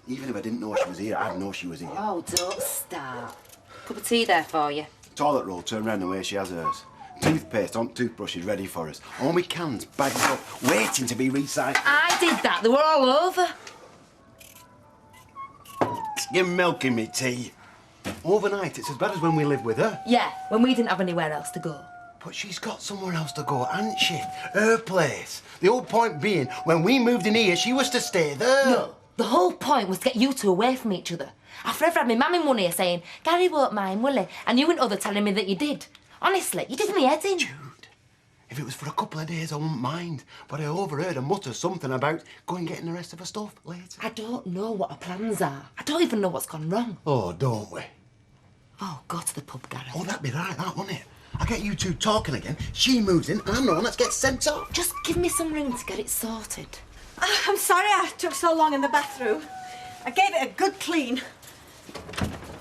Even if I didn't know she was here, I'd know she was here. Oh, don't start. Cup of tea there for you. Toilet roll turned round the way she has hers. Toothpaste on toothbrushes ready for us. All my cans bagged up, waiting to be recycled. I did that. They were all over. You're milking me tea. Overnight, it's as bad as when we lived with her. Yeah, when we didn't have anywhere else to go. But she's got somewhere else to go, hasn't she? Her place. The whole point being, when we moved in here, she was to stay there. No, the whole point was to get you two away from each other. I forever had my mum in one ear saying, Gary won't mind, will he? And you and other telling me that you did. Honestly, you did me head in. Jude, if it was for a couple of days, I wouldn't mind. But I overheard her mutter something about going getting the rest of her stuff later. I don't know what her plans are. I don't even know what's gone wrong. Oh, don't we? Oh, go to the pub, Gary. Oh, that'd be right, that, wouldn't it? I get you two talking again. She moves in, and I'm the one that gets sent off. Just give me some room to get it sorted. I'm sorry I took so long in the bathroom. I gave it a good clean.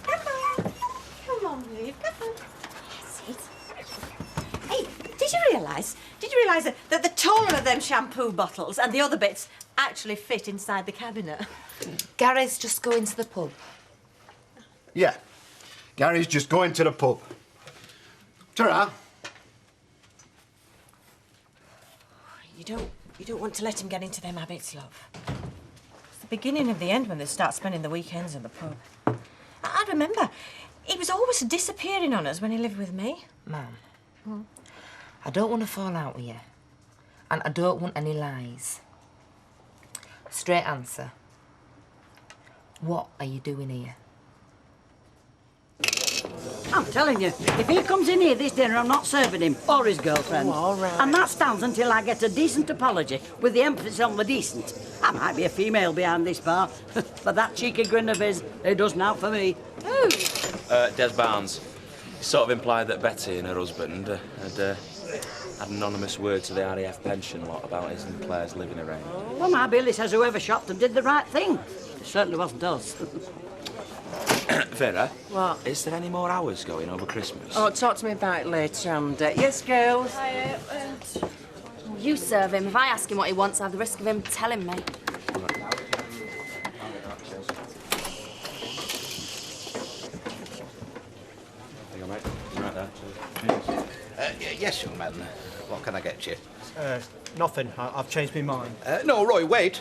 Come on, Liv. Come on. Sit. Hey, did you realise that the taller of them shampoo bottles and the other bits actually fit inside the cabinet? Gary's just going to the pub. Yeah. Gary's just going to the pub. Ta-ra. You don't want to let him get into them habits, love. It's the beginning of the end when they start spending the weekends in the pub. I remember, he was always disappearing on us when he lived with me. Mum, I don't want to fall out with you. And I don't want any lies. Straight answer. What are you doing here? I'm telling you, if he comes in here this dinner, I'm not serving him or his girlfriend. Oh, all right. And that stands until I get a decent apology, with the emphasis on the decent. I might be a female behind this bar, but that cheeky grin of his, it does now for me. Who? Des Barnes. He sort of implied that Betty and her husband had anonymous word to the RAF pension lot about his and Claire's living arrangement. Well, my Billy says whoever shopped them did the right thing. It certainly wasn't us. Vera? What? Is there any more hours going over Christmas? Oh, talk to me about it later, Andy. Yes, girls? You serve him. If I ask him what he wants, I have the risk of him telling me. Hang on, mate. Right there. Yes, young man. What can I get you? Nothing. I've changed my mind. No, Roy, wait.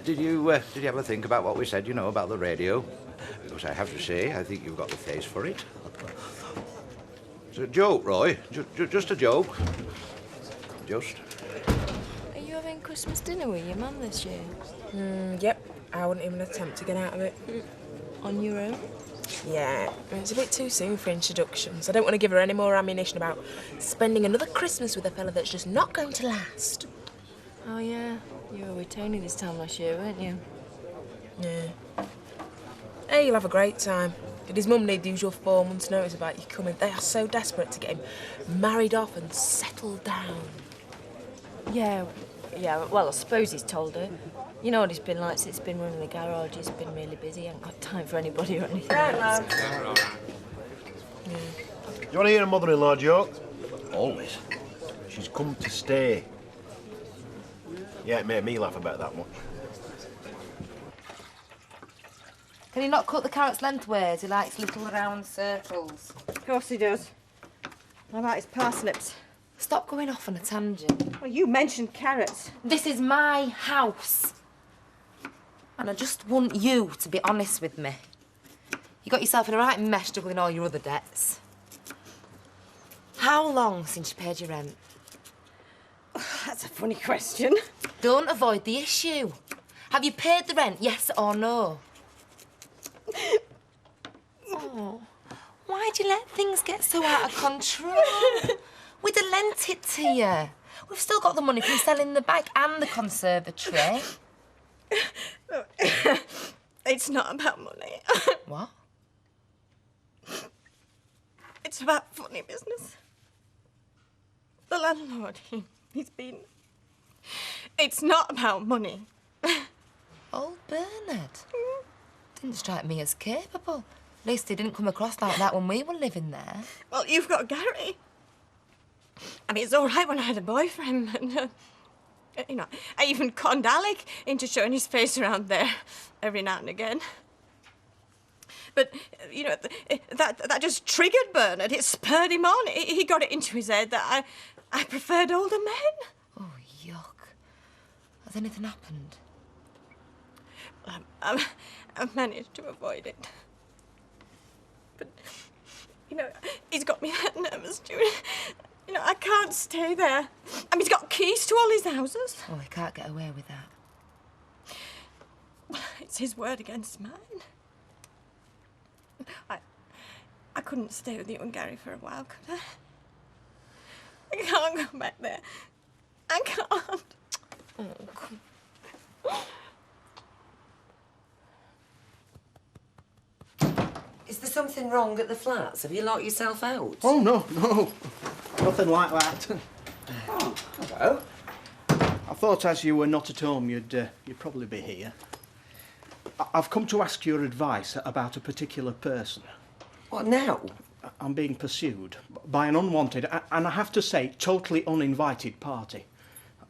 Did you ever think about what we said, about the radio? Because I have to say, I think you've got the face for it. It's a joke, Roy. Just a joke. Just. Are you having Christmas dinner with your mum this year? Yep. I wouldn't even attempt to get out of it. On your own? Yeah. It's a bit too soon for introductions. I don't want to give her any more ammunition about spending another Christmas with a fella that's just not going to last. Oh, yeah. You were with Tony this time last year, weren't you? Yeah. Hey, you'll have a great time. Did his mum need the usual 4 months' notice about you coming? They are so desperate to get him married off and settled down. Yeah, well, I suppose he's told her. You know what he's been like since he's been running the garage. He's been really busy. He hasn't got time for anybody or anything else. Do you want to hear a mother-in-law joke? Always. She's come to stay. Yeah, it made me laugh about that much. Can he not cut the carrots lengthways? He likes little round circles. Of course he does. What about his parsnips? Stop going off on a tangent. Well, you mentioned carrots. This is my house. And I just want you to be honest with me. You got yourself in a right mess juggling all your other debts. How long since you paid your rent? That's a funny question. Don't avoid the issue. Have you paid the rent, yes or no? Oh, why'd you let things get so out of control? We'd have lent it to you. We've still got the money from selling the bike and the conservatory. It's not about money. What? It's about funny business. The landlord, he's been... It's not about money. Old Bernard. Didn't strike me as capable. At least he didn't come across like that when we were living there. Well, you've got Gary. I mean, it's all right when I had a boyfriend, but You know, I even conned Alec into showing his face around there every now and again. But, you know, that just triggered Bernard. It spurred him on. He got it into his head that I preferred older men. Oh, yuck. Has anything happened? I've managed to avoid it. But, you know, he's got me that nervous, Judy. You know, I can't stay there. And he's got keys to all his houses. Oh, he can't get away with that. Well, it's his word against mine. I couldn't stay with you and Gary for a while, could I? I can't go back there. I can't. Oh, come. Is there something wrong at the flats? Have you locked yourself out? Oh, no. Nothing like that. Oh, hello. I thought as you were not at home, you'd probably be here. I've come to ask your advice about a particular person. What now? I'm being pursued by an unwanted, and I have to say, totally uninvited party.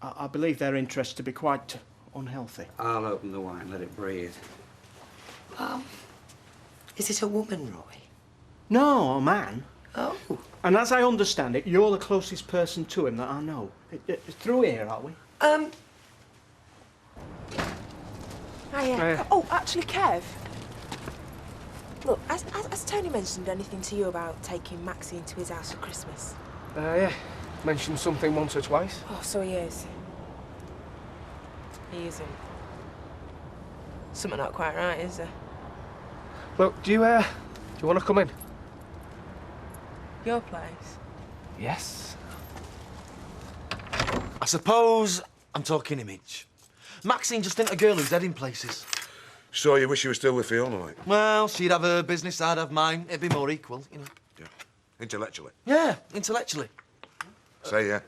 I believe their interests to be quite unhealthy. I'll open the wine, let it breathe. Is it a woman, Roy? No, a man. Oh. And as I understand it, you're the closest person to him that I know. Through here, are we? Hiya. Oh, actually, Kev. Look, has Tony mentioned anything to you about taking Maxie into his house for Christmas? Yeah. Mentioned something once or twice. Oh, so he is. He isn't. Something not quite right, is there? Look, do you want to come in? Your place? Yes. I suppose I'm talking image. Maxine just ain't a girl who's dead in places. So you wish you were still with Fiona, like? Well, she'd have her business, I'd have mine. It'd be more equal, you know. Yeah. Intellectually? Yeah, intellectually. Say yeah.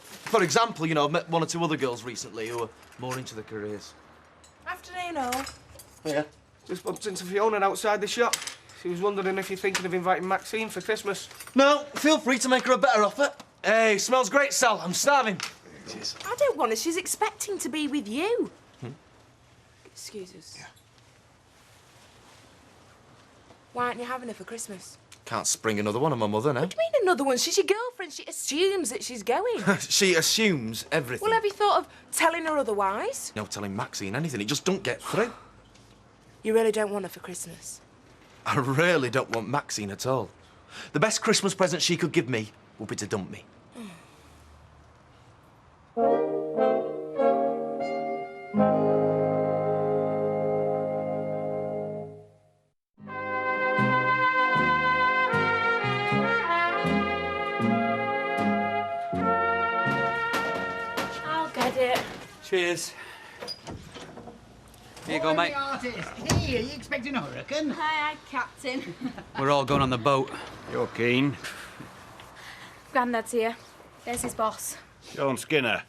For example, you know, I've met one or two other girls recently who are more into their careers. Afternoon, all. Yeah. Just bumped into Fiona outside the shop. She was wondering if you're thinking of inviting Maxine for Christmas. No, feel free to make her a better offer. Hey, smells great, Sal. I'm starving. Cheers. I don't want her. She's expecting to be with you. Excuse us. Yeah. Why aren't you having her for Christmas? Can't spring another one on my mother now. What do you mean another one? She's your girlfriend. She assumes that she's going. She assumes everything. Well, have you thought of telling her otherwise? No telling Maxine anything. It just don't get through. You really don't want her for Christmas? I really don't want Maxine at all. The best Christmas present she could give me would be to dump me. I'll get it. Cheers. Here you go, mate. Artist. Hey, are you expecting a hurricane? Aye, Captain. We're all going on the boat. You're keen. Grandad's here. There's his boss. John Skinner.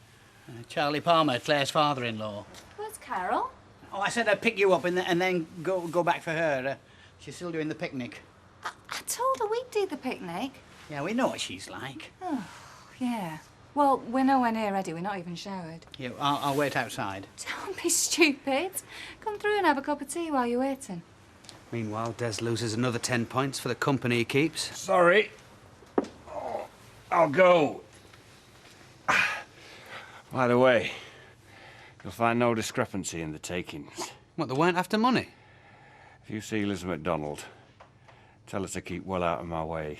Charlie Palmer, Claire's father-in-law. Where's Carol? Oh, I said I'd pick you up and then go back for her. She's still doing the picnic. I told her we'd do the picnic. Yeah, we know what she's like. Oh, yeah. Well, we're nowhere near ready. We're not even showered. Yeah, I'll wait outside. Don't be stupid. Come through and have a cup of tea while you're waiting. Meanwhile, Des loses another 10 points for the company he keeps. Sorry. Oh, I'll go. By the way, you'll find no discrepancy in the takings. What, they weren't after money? If you see Liz MacDonald, tell her to keep well out of my way.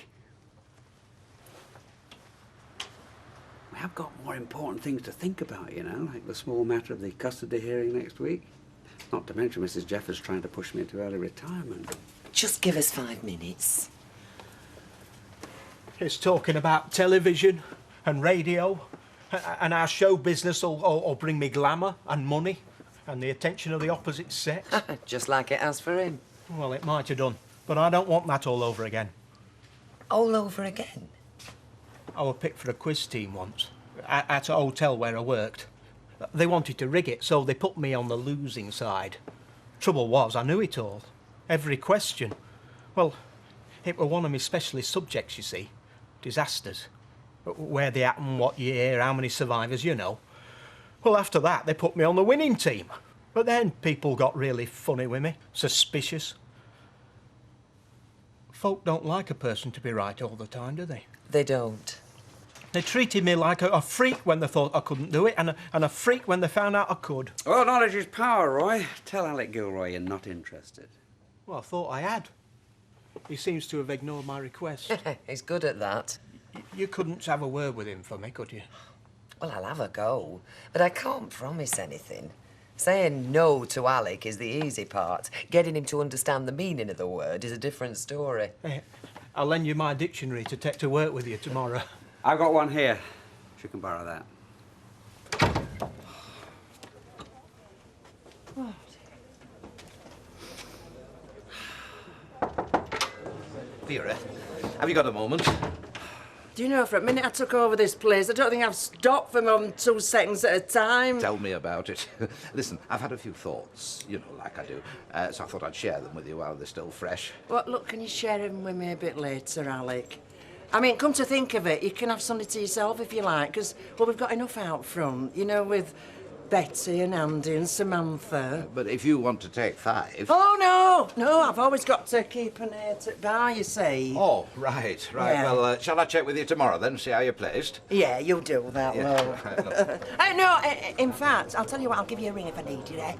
We have got more important things to think about, you know, like the small matter of the custody hearing next week. Not to mention Mrs. Jeffers trying to push me into early retirement. Just give us 5 minutes. It's talking about television and radio, and our show business will bring me glamour and money and the attention of the opposite sex. Just like it has for him. Well, it might have done, but I don't want that all over again. All over again? I was picked for a quiz team once, at a hotel where I worked. They wanted to rig it, so they put me on the losing side. Trouble was, I knew it all. Every question. Well, it were one of my specialist subjects, you see. Disasters. Where they happen, what year, how many survivors, you know. Well, after that, they put me on the winning team. But then people got really funny with me, suspicious. Folk don't like a person to be right all the time, do they? They don't. They treated me like a freak when they thought I couldn't do it, and a freak when they found out I could. Well, knowledge is power, Roy. Tell Alec Gilroy you're not interested. Well, I thought I had. He seems to have ignored my request. He's good at that. You couldn't have a word with him for me, could you? Well, I'll have a go, but I can't promise anything. Saying no to Alec is the easy part. Getting him to understand the meaning of the word is a different story. I'll lend you my dictionary to take to work with you tomorrow. I've got one here. She can borrow that. Vera, have you got a moment? Do you know, for a minute I took over this place, I don't think I've stopped for more than 2 seconds at a time. Tell me about it. Listen, I've had a few thoughts, you know, like I do, so I thought I'd share them with you while they're still fresh. Well, look, can you share them with me a bit later, Alec? I mean, come to think of it, you can have something to yourself if you like, because, well, we've got enough out front, you know, with Betty and Andy and Samantha. But if you want to take 5... Oh, no, I've always got to keep an ear to bar, you see. Oh, right. Yeah. Well, shall I check with you tomorrow then, see how you're placed? Yeah, you do that, Yeah. love. No, in fact, I'll tell you what, I'll give you a ring if I need you, eh?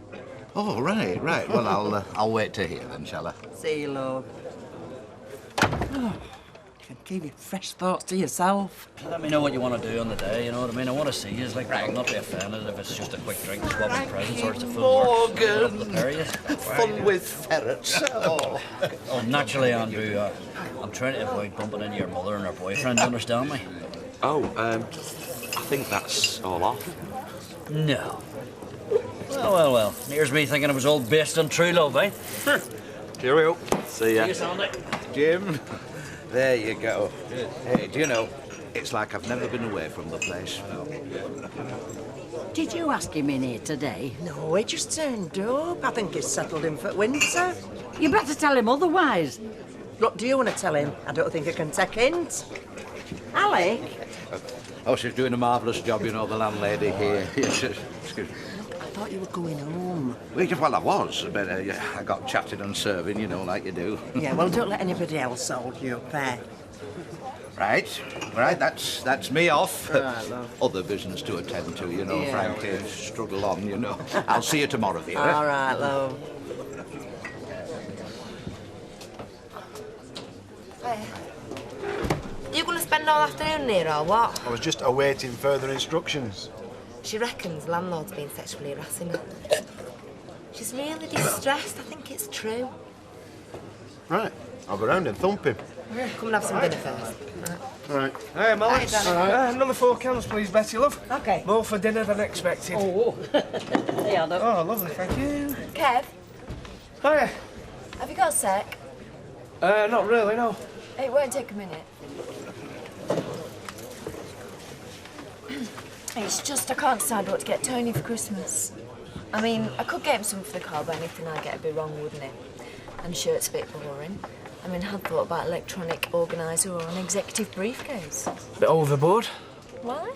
Oh, right. Well, I'll wait to hear then, shall I? See you, love. Oh, you can keep your fresh thoughts to yourself. Let me know what you want to do on the day, you know what I mean? I want to see you. It's like, I'll not be offended if it's just a quick drink, swapping presents, or it's a full Morgan! the pair of you. Fun with ferrets. Oh. Oh, naturally, Andrew, I'm trying to avoid bumping into your mother and her boyfriend, you understand me? Oh, I think that's all off. No. Well. Here's me thinking it was all based on true love, eh? Cheerio. See ya. See you, Sandy. Jim, there you go. Hey, do you know, it's like I've never been away from the place. Did you ask him in here today? No, he just turned up. I think he's settled in for winter. You better tell him otherwise. Look, do you want to tell him? I don't think I can take hints. Alec? Oh, she's doing a marvellous job, you know, the landlady here. Yes, excuse me. I thought you were going home. Well, I was, but I got chatting and serving, you know, like you do. Yeah, well, don't let anybody else hold you up there. Right, that's me off. Right, love. Other business to attend to, you know, Yeah. frankly. Struggle on, you know. I'll see you tomorrow, Vera. All right, love. Hey. You going to spend all afternoon here, or what? I was just awaiting further instructions. She reckons landlord's been sexually harassing her. She's really distressed. I think it's true. Right, I'll go round and thump him. Come and have some dinner first. All right. Hey, Alex. Hi, Danny. Another 4 cans, please, Betty, love. OK. More for dinner than expected. Oh, yeah, no. Oh, lovely, thank you. Kev, Hiya. have you got a sec? Not really, no. It won't take a minute. It's just I can't decide what to get Tony for Christmas. I mean, I could get him something for the car, but anything I get would be wrong, wouldn't it? And shirt's a bit boring. I mean, I had thought about electronic organiser or an executive briefcase. Bit overboard. Why?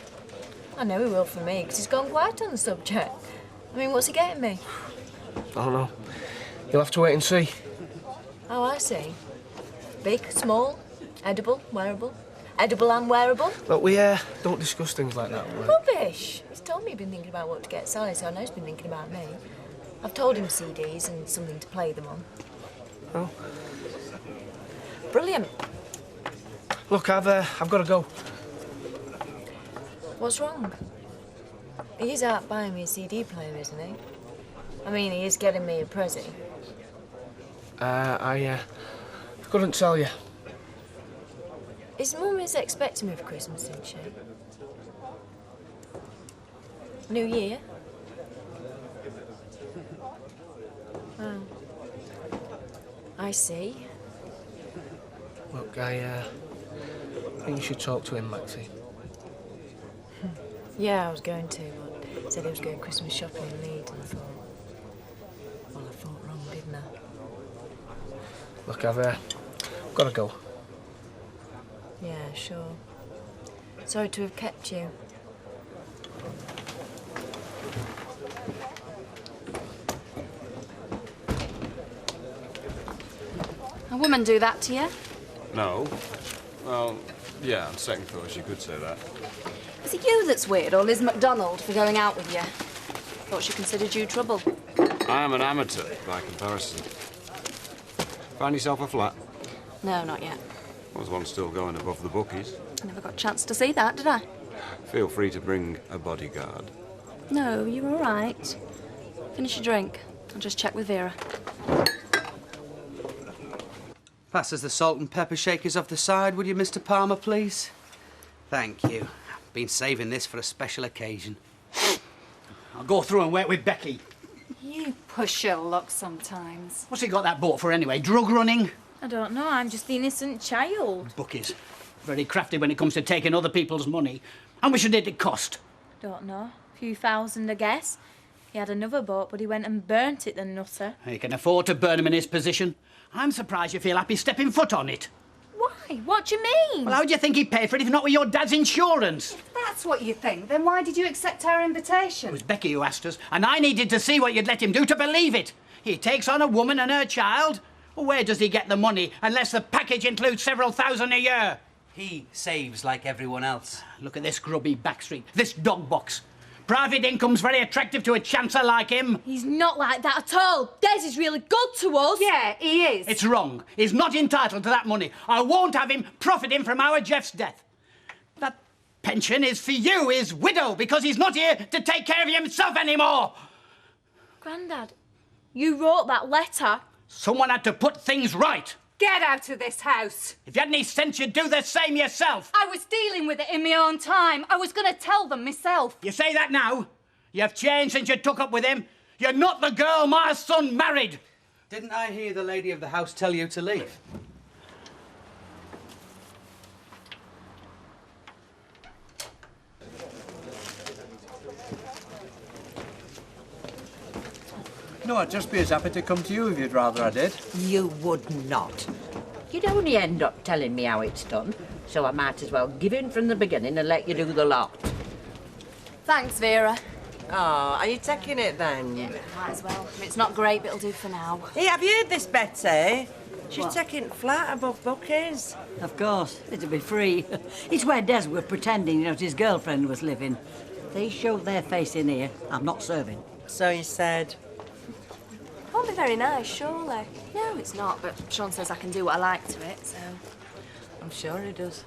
I know he will for me, because he's gone quiet on the subject. I mean, what's he getting me? I don't know. You'll have to wait and see. Oh, I see. Big, small, edible, wearable. Edible and wearable? Look, we don't discuss things like that. Rubbish! He's told me he's been thinking about what to get Sally, so I know he's been thinking about me. I've told him CDs and something to play them on. Oh. Brilliant. Look, I've got to go. What's wrong? He is out buying me a CD player, isn't he? I mean, he is getting me a present. I couldn't tell you. His mum is expecting me for Christmas, isn't she? New Year? Oh. I see. Look, I think you should talk to him, Maxie. Yeah, I was going to, but he said he was going Christmas shopping in Leeds, and I thought... Well, I thought wrong, didn't I? Look, I've got to go. Yeah, sure. Sorry to have kept you. A woman do that to you? No. Well, yeah, on second thoughts, you could say that. Is it you that's weird, or Liz MacDonald for going out with you? Thought she considered you trouble. I am an amateur, by comparison. Find yourself a flat? No, not yet. Was one still going above the bookies? I never got a chance to see that, did I? Feel free to bring a bodyguard. No, you're all right. Finish your drink. I'll just check with Vera. Pass us the salt and pepper shakers off the side, would you, Mr. Palmer, please? Thank you. Been saving this for a special occasion. I'll go through and work with Becky. You push your luck sometimes. What's he got that boat for anyway? Drug running? I don't know, I'm just the innocent child. Bookies. Very crafty when it comes to taking other people's money. How much did it cost? Don't know. A few thousand, I guess. He had another boat, but he went and burnt it, the nutter. He can afford to burn him in his position. I'm surprised you feel happy stepping foot on it. Why? What do you mean? Well, how do you think he paid for it if not with your dad's insurance? If that's what you think, then why did you accept our invitation? It was Becky who asked us, and I needed to see what you'd let him do to believe it. He takes on a woman and her child. Well, where does he get the money unless the package includes several thousand a year? He saves like everyone else. Look at this grubby backstreet, this dog box. Private income's very attractive to a chancer like him. He's not like that at all. Des is really good to us. Yeah, he is. It's wrong. He's not entitled to that money. I won't have him profiting from our Jeff's death. That pension is for you, his widow, because he's not here to take care of himself anymore. Grandad, you wrote that letter. Someone had to put things right. Get out of this house. If you had any sense, you'd do the same yourself. I was dealing with it in my own time. I was going to tell them myself. You say that now? You've changed since you took up with him. You're not the girl my son married. Didn't I hear the lady of the house tell you to leave? No, I'd just be as happy to come to you if you'd rather I did. You would not. You'd only end up telling me how it's done, so I might as well give in from the beginning and let you do the lot. Thanks, Vera. Oh, are you taking it then? Yeah, might as well. I mean, it's not great, but it'll do for now. Hey, have you heard this, Betty? She's What? taking flat above Bucky's. Of course, it'll be free. It's where Des were pretending, you know, his girlfriend was living. They showed their face in here. I'm not serving. So you said? Won't be very nice, surely. No, it's not, but Sean says I can do what I like to it, so... I'm sure he does.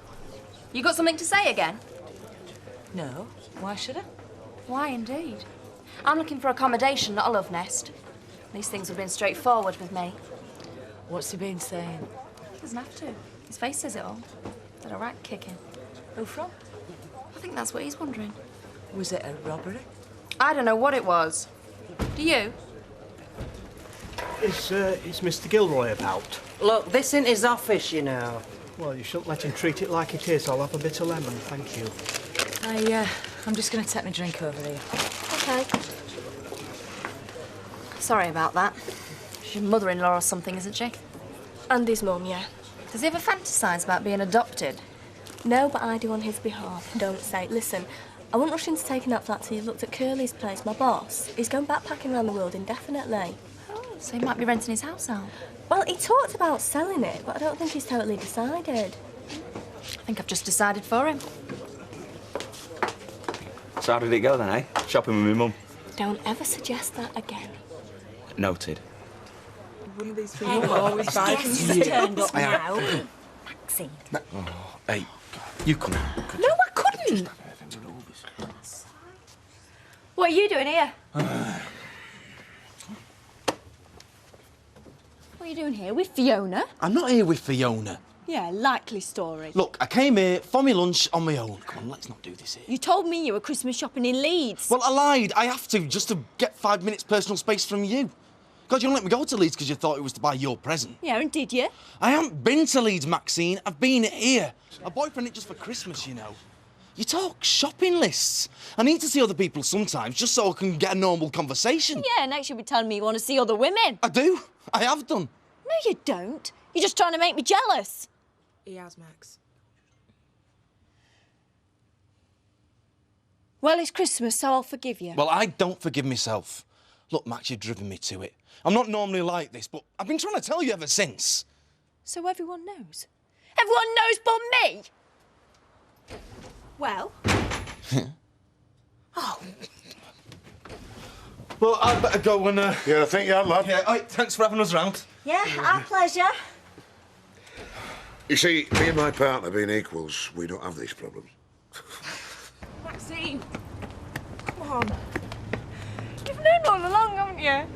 You got something to say again? No. Why should I? Why, indeed? I'm looking for accommodation, not a love nest. These things have been straightforward with me. What's he been saying? He doesn't have to. His face says it all. Did a rat kicking. Who from? I think that's what he's wondering. Was it a robbery? I don't know what it was. Do you? Is Mr. Gilroy about? Look, this isn't his office, you know. Well, you shouldn't let him treat it like it is. I'll have a bit of lemon, thank you. I'm just going to take my drink over here. Okay. Sorry about that. She's your mother-in-law or something, isn't she? Andy's mum, yeah. Does he ever fantasise about being adopted? No, but I do on his behalf. Don't say. Listen, I wouldn't rush into taking that flat till you've looked at Curly's place. My boss, he's going backpacking around the world indefinitely. Oh, so he might be renting his house out? Well, he talked about selling it, but I don't think he's totally decided. I think I've just decided for him. So how did it go then, eh? Shopping with my mum. Don't ever suggest that again. Noted. One of these Hey, things always buy guess who's turned up now? Maxine. Oh, hey, you come on. No, I couldn't. What are you doing here? What are you doing here with Fiona? I'm not here with Fiona. Yeah, likely story. Look, I came here for my lunch on my own. Come on, let's not do this here. You told me you were Christmas shopping in Leeds. Well, I lied. I have to, just to get 5 minutes personal space from you. God, you don't let me go to Leeds because you thought it was to buy your present. Yeah, and did you? I haven't been to Leeds, Maxine. I've been here. A boyfriend it just for Christmas, you know. You talk shopping lists. I need to see other people sometimes just so I can get a normal conversation. Yeah, next you'll be telling me you want to see other women. I do. I have done. No, you don't. You're just trying to make me jealous. He has, Max. Well, it's Christmas, so I'll forgive you. Well, I don't forgive myself. Look, Max, you've driven me to it. I'm not normally like this, but I've been trying to tell you ever since. So everyone knows? Everyone knows but me! Well? Oh. Well, I'd better go and, Yeah, I think you had, lad. Yeah, all right, thanks for having us round. Yeah, our pleasure. You see, me and my partner being equals, we don't have these problems. Maxine! Come on. You've known all along, haven't you?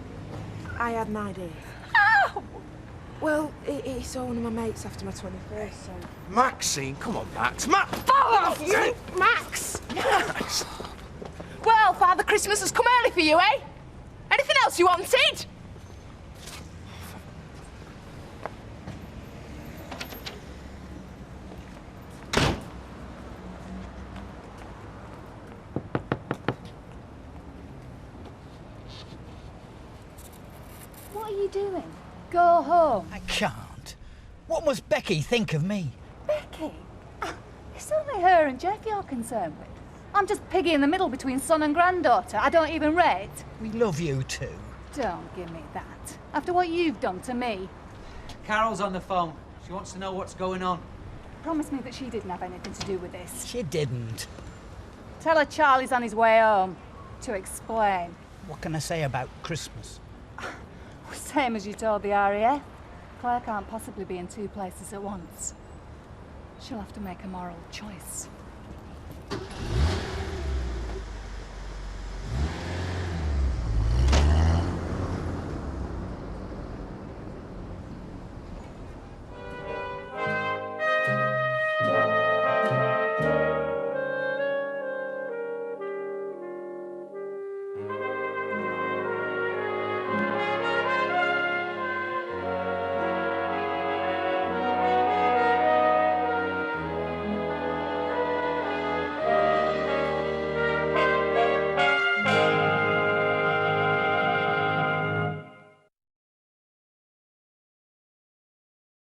I had an idea. Ow! Well, he saw one of my mates after my 21st, so... Maxine, come on, Max. Max! Fall off, you! Max! Max! Well, Father Christmas has come early for you, eh? Anything else you wanted? What are you doing? Go home. I can't. What must Becky think of me? Becky? It's only her and Jeff you're concerned with. I'm just piggy in the middle between son and granddaughter. I don't even rate. We love you too. Don't give me that. After what you've done to me. Carol's on the phone. She wants to know what's going on. Promise me that she didn't have anything to do with this. She didn't. Tell her Charlie's on his way home to explain. What can I say about Christmas? Same as you told the RAF. Claire can't possibly be in two places at once. She'll have to make a moral choice.